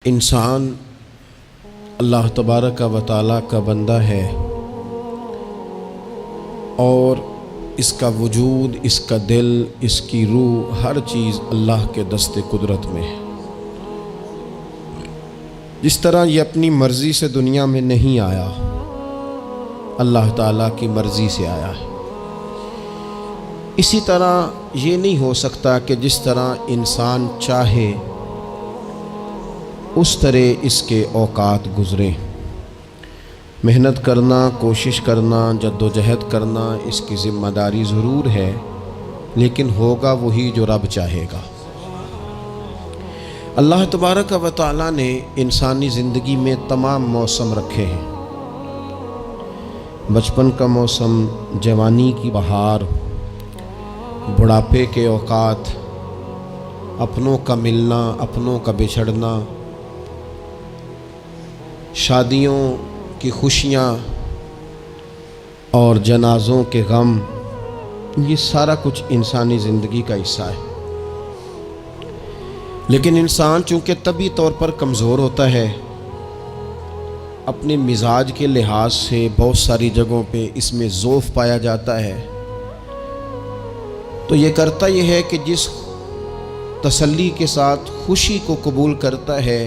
انسان اللہ تبارک و تعالیٰ کا بندہ ہے اور اس کا وجود، اس کا دل، اس کی روح، ہر چیز اللہ کے دست قدرت میں ہے۔ جس طرح یہ اپنی مرضی سے دنیا میں نہیں آیا، اللہ تعالیٰ کی مرضی سے آیا ہے، اسی طرح یہ نہیں ہو سکتا کہ جس طرح انسان چاہے اس طرح اس کے اوقات گزریں۔ محنت کرنا، کوشش کرنا، جد و جہد کرنا اس کی ذمہ داری ضرور ہے، لیکن ہوگا وہی جو رب چاہے گا۔ اللہ تبارک و تعالیٰ نے انسانی زندگی میں تمام موسم رکھے ہیں۔ بچپن کا موسم، جوانی کی بہار، بڑھاپے کے اوقات، اپنوں کا ملنا، اپنوں کا بچھڑنا، شادیوں کی خوشیاں اور جنازوں کے غم، یہ سارا کچھ انسانی زندگی کا حصہ ہے۔ لیکن انسان چونکہ طبعی طور پر کمزور ہوتا ہے، اپنے مزاج کے لحاظ سے بہت ساری جگہوں پہ اس میں ضعف پایا جاتا ہے، تو یہ کرتا یہ ہے کہ جس تسلی کے ساتھ خوشی کو قبول کرتا ہے،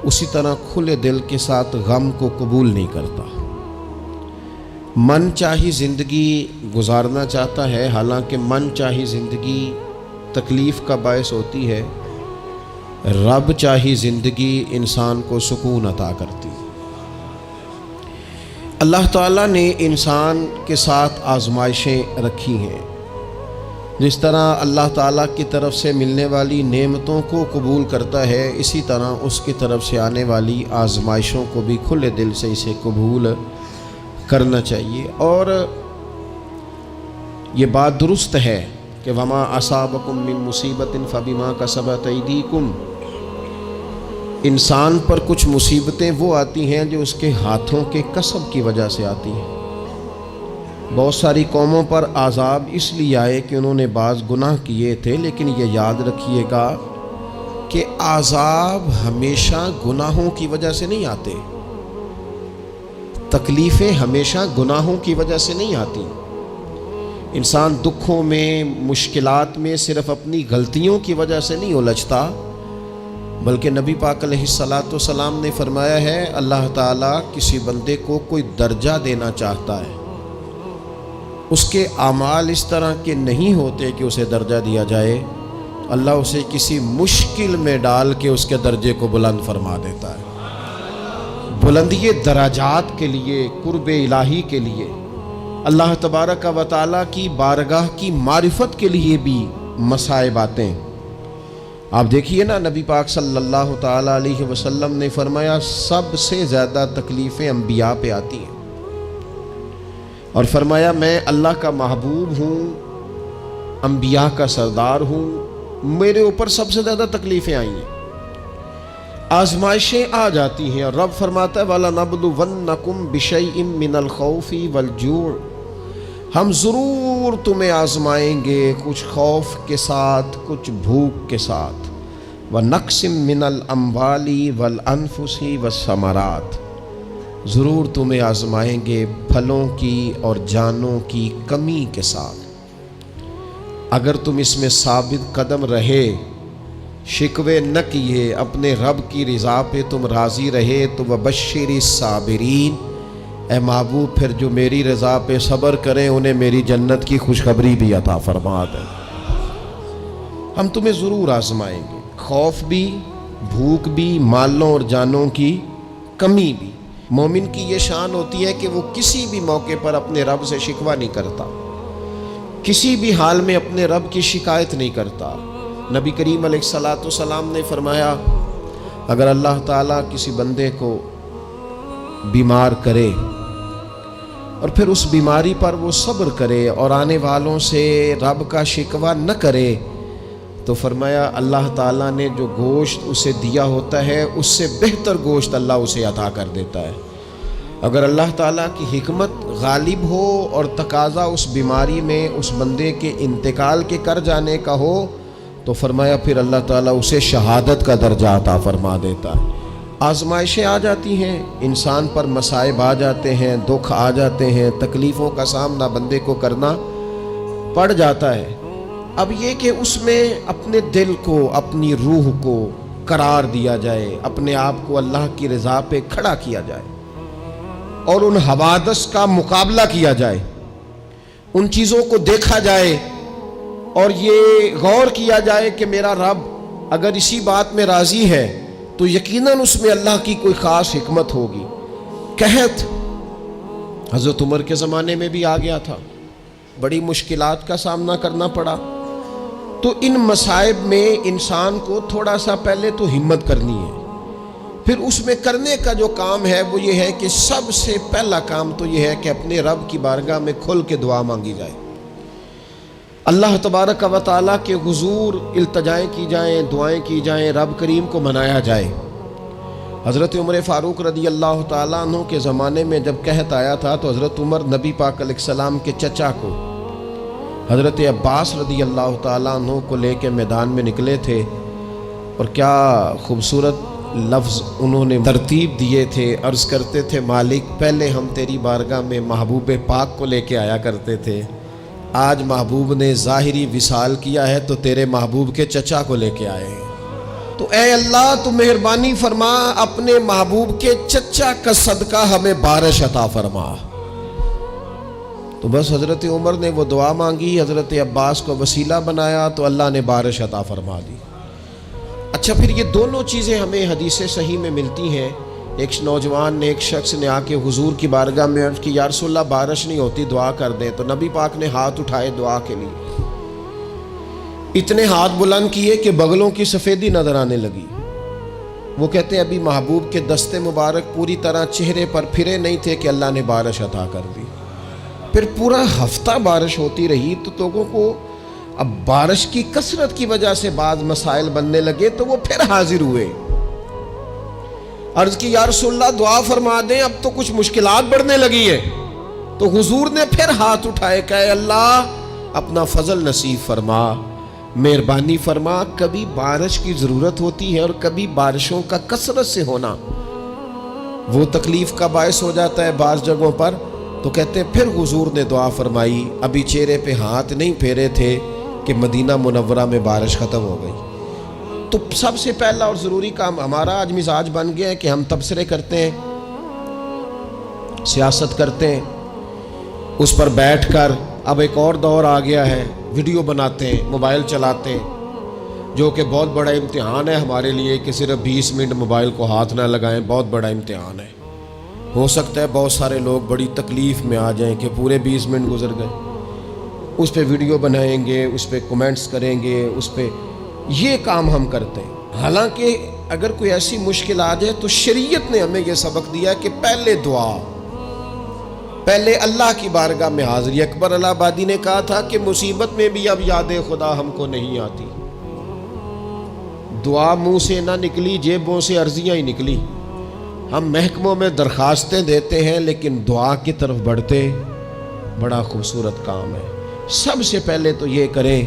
اسی طرح کھلے دل کے ساتھ غم کو قبول نہیں کرتا۔ من چاہی زندگی گزارنا چاہتا ہے، حالانکہ من چاہی زندگی تکلیف کا باعث ہوتی ہے، رب چاہی زندگی انسان کو سکون عطا کرتی ہے۔ اللہ تعالیٰ نے انسان کے ساتھ آزمائشیں رکھی ہیں۔ جس طرح اللہ تعالیٰ کی طرف سے ملنے والی نعمتوں کو قبول کرتا ہے، اسی طرح اس کی طرف سے آنے والی آزمائشوں کو بھی کھلے دل سے اسے قبول کرنا چاہیے۔ اور یہ بات درست ہے کہ وما اصابکم من مصیبت فبما کسبت ایدیکم، انسان پر کچھ مصیبتیں وہ آتی ہیں جو اس کے ہاتھوں کے کسب کی وجہ سے آتی ہیں۔ بہت ساری قوموں پر عذاب اس لیے آئے کہ انہوں نے بعض گناہ کیے تھے، لیکن یہ یاد رکھیے گا کہ عذاب ہمیشہ گناہوں کی وجہ سے نہیں آتے، تکلیفیں ہمیشہ گناہوں کی وجہ سے نہیں آتی۔ انسان دکھوں میں، مشکلات میں صرف اپنی غلطیوں کی وجہ سے نہیں الجھتا، بلکہ نبی پاک علیہ الصلاۃ والسلام نے فرمایا ہے، اللہ تعالیٰ کسی بندے کو کوئی درجہ دینا چاہتا ہے، اس کے اعمال اس طرح کے نہیں ہوتے کہ اسے درجہ دیا جائے، اللہ اسے کسی مشکل میں ڈال کے اس کے درجے کو بلند فرما دیتا ہے۔ بلندی درجات کے لیے، قرب الہی کے لیے، اللہ تبارک و تعالیٰ کی بارگاہ کی معرفت کے لیے بھی مصائب آتے ہیں۔ آپ دیکھیے نا، نبی پاک صلی اللہ تعالیٰ علیہ وسلم نے فرمایا سب سے زیادہ تکلیفیں انبیاء پہ آتی ہیں، اور فرمایا میں اللہ کا محبوب ہوں، انبیاء کا سردار ہوں، میرے اوپر سب سے زیادہ تکلیفیں آئی ہیں، آزمائشیں آ جاتی ہیں، اور رب فرماتا ہے وَلَنَبْلُوَنَّكُمْ بِشَيْءٍ مِّنَ الْخَوْفِ وَالْجُوعِ، ہم ضرور تمہیں آزمائیں گے کچھ خوف کے ساتھ، کچھ بھوک کے ساتھ، وَنَقْصٍ مِّنَ الْأَمْوَالِ وَالْأَنفُسِ وَالثَّمَرَاتِ، ضرور تمہیں آزمائیں گے پھلوں کی اور جانوں کی کمی کے ساتھ۔ اگر تم اس میں ثابت قدم رہے، شکوے نہ کیے، اپنے رب کی رضا پہ تم راضی رہے، تو وَبَشِّرِ الصَّابِرِينَ، اے محبوب پھر جو میری رضا پہ صبر کریں انہیں میری جنت کی خوشخبری بھی عطا فرما دیں۔ ہم تمہیں ضرور آزمائیں گے، خوف بھی، بھوک بھی، مالوں اور جانوں کی کمی بھی۔ مومن کی یہ شان ہوتی ہے کہ وہ کسی بھی موقع پر اپنے رب سے شکوہ نہیں کرتا، کسی بھی حال میں اپنے رب کی شکایت نہیں کرتا۔ نبی کریم علیہ الصلاۃ والسلام نے فرمایا اگر اللہ تعالیٰ کسی بندے کو بیمار کرے اور پھر اس بیماری پر وہ صبر کرے اور آنے والوں سے رب کا شکوہ نہ کرے، تو فرمایا اللہ تعالیٰ نے جو گوشت اسے دیا ہوتا ہے اس سے بہتر گوشت اللہ اسے عطا کر دیتا ہے۔ اگر اللہ تعالیٰ کی حکمت غالب ہو اور تقاضا اس بیماری میں اس بندے کے انتقال کے کر جانے کا ہو، تو فرمایا پھر اللہ تعالیٰ اسے شہادت کا درجہ عطا فرما دیتا ہے۔ آزمائشیں آ جاتی ہیں، انسان پر مصائب آ جاتے ہیں، دکھ آ جاتے ہیں، تکلیفوں کا سامنا بندے کو کرنا پڑ جاتا ہے۔ اب یہ کہ اس میں اپنے دل کو، اپنی روح کو قرار دیا جائے، اپنے آپ کو اللہ کی رضا پہ کھڑا کیا جائے اور ان حوادث کا مقابلہ کیا جائے، ان چیزوں کو دیکھا جائے اور یہ غور کیا جائے کہ میرا رب اگر اسی بات میں راضی ہے تو یقیناً اس میں اللہ کی کوئی خاص حکمت ہوگی۔ قحط حضرت عمر کے زمانے میں بھی آ گیا تھا، بڑی مشکلات کا سامنا کرنا پڑا۔ تو ان مصائب میں انسان کو تھوڑا سا پہلے تو ہمت کرنی ہے، پھر اس میں کرنے کا جو کام ہے وہ یہ ہے کہ سب سے پہلا کام تو یہ ہے کہ اپنے رب کی بارگاہ میں کھل کے دعا مانگی جائے، اللہ تبارک و تعالیٰ کے حضور التجائیں کی جائیں، دعائیں کی جائیں، رب کریم کو منایا جائے۔ حضرت عمر فاروق رضی اللہ تعالیٰ عنہ کے زمانے میں جب قحط آیا تھا تو حضرت عمر نبی پاک علیہ السلام کے چچا کو حضرت عباس رضی اللہ تعالیٰ عنہ کو لے کے میدان میں نکلے تھے، اور کیا خوبصورت لفظ انہوں نے ترتیب دیے تھے، عرض کرتے تھے مالک پہلے ہم تیری بارگاہ میں محبوب پاک کو لے کے آیا کرتے تھے، آج محبوب نے ظاہری وصال کیا ہے تو تیرے محبوب کے چچا کو لے کے آئے ہیں، تو اے اللہ تو مہربانی فرما اپنے محبوب کے چچا کا صدقہ ہمیں بارش عطا فرما۔ تو بس حضرت عمر نے وہ دعا مانگی، حضرت عباس کو وسیلہ بنایا تو اللہ نے بارش عطا فرما دی۔ اچھا پھر یہ دونوں چیزیں ہمیں حدیث صحیح میں ملتی ہیں۔ ایک نوجوان نے، ایک شخص نے آ کے حضور کی بارگاہ میں عرض کی یا رسول اللہ بارش نہیں ہوتی، دعا کر دیں، تو نبی پاک نے ہاتھ اٹھائے دعا کے لیے، اتنے ہاتھ بلند کیے کہ بغلوں کی سفیدی نظر آنے لگی۔ وہ کہتے ہیں ابھی محبوب کے دستے مبارک پوری طرح چہرے پر پھرے نہیں تھے کہ اللہ نے بارش عطا کر دی۔ پھر پورا ہفتہ بارش ہوتی رہی تو لوگوں کو اب بارش کی کثرت کی وجہ سے بعض مسائل بننے لگے، تو وہ پھر حاضر ہوئے، عرض کی یا رسول اللہ دعا فرما دیں، اب تو کچھ مشکلات بڑھنے لگی ہے۔ تو حضور نے پھر ہاتھ اٹھائے کہ اے اللہ اپنا فضل نصیب فرما، مہربانی فرما، کبھی بارش کی ضرورت ہوتی ہے اور کبھی بارشوں کا کثرت سے ہونا وہ تکلیف کا باعث ہو جاتا ہے بعض جگہوں پر۔ تو کہتے ہیں پھر حضور نے دعا فرمائی، ابھی چہرے پہ ہاتھ نہیں پھیرے تھے کہ مدینہ منورہ میں بارش ختم ہو گئی۔ تو سب سے پہلا اور ضروری کام ہمارا آج مزاج بن گیا ہے کہ ہم تبصرے کرتے ہیں، سیاست کرتے ہیں، اس پر بیٹھ کر اب ایک اور دور آ گیا ہے، ویڈیو بناتے ہیں، موبائل چلاتے ہیں، جو کہ بہت بڑا امتحان ہے ہمارے لیے کہ صرف 20 منٹ موبائل کو ہاتھ نہ لگائیں، بہت بڑا امتحان ہے۔ ہو سکتا ہے بہت سارے لوگ بڑی تکلیف میں آ جائیں کہ پورے 20 منٹ گزر گئے، اس پہ ویڈیو بنائیں گے، اس پہ کومنٹس کریں گے، اس پہ یہ کام ہم کرتے ہیں۔ حالانکہ اگر کوئی ایسی مشکل آ جائے تو شریعت نے ہمیں یہ سبق دیا کہ پہلے دعا، پہلے اللہ کی بارگاہ میں حاضری۔ اکبر الہ آبادی نے کہا تھا کہ مصیبت میں بھی اب یاد خدا ہم کو نہیں آتی، دعا منہ سے نہ نکلی، جیبوں سے عرضیاں ہی نکلی۔ ہم محکموں میں درخواستیں دیتے ہیں لیکن دعا کی طرف بڑھتے بڑا خوبصورت کام ہے۔ سب سے پہلے تو یہ کریں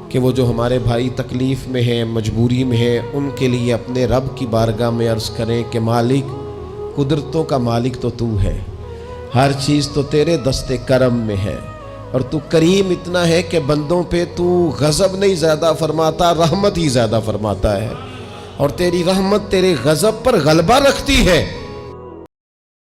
کہ وہ جو ہمارے بھائی تکلیف میں ہیں، مجبوری میں ہیں، ان کے لیے اپنے رب کی بارگاہ میں عرض کریں کہ مالک، قدرتوں کا مالک تو تو ہے، ہر چیز تو تیرے دست کرم میں ہے، اور تو کریم اتنا ہے کہ بندوں پہ تو غضب نہیں زیادہ فرماتا، رحمت ہی زیادہ فرماتا ہے، اور تیری رحمت تیرے غضب پر غلبہ رکھتی ہے۔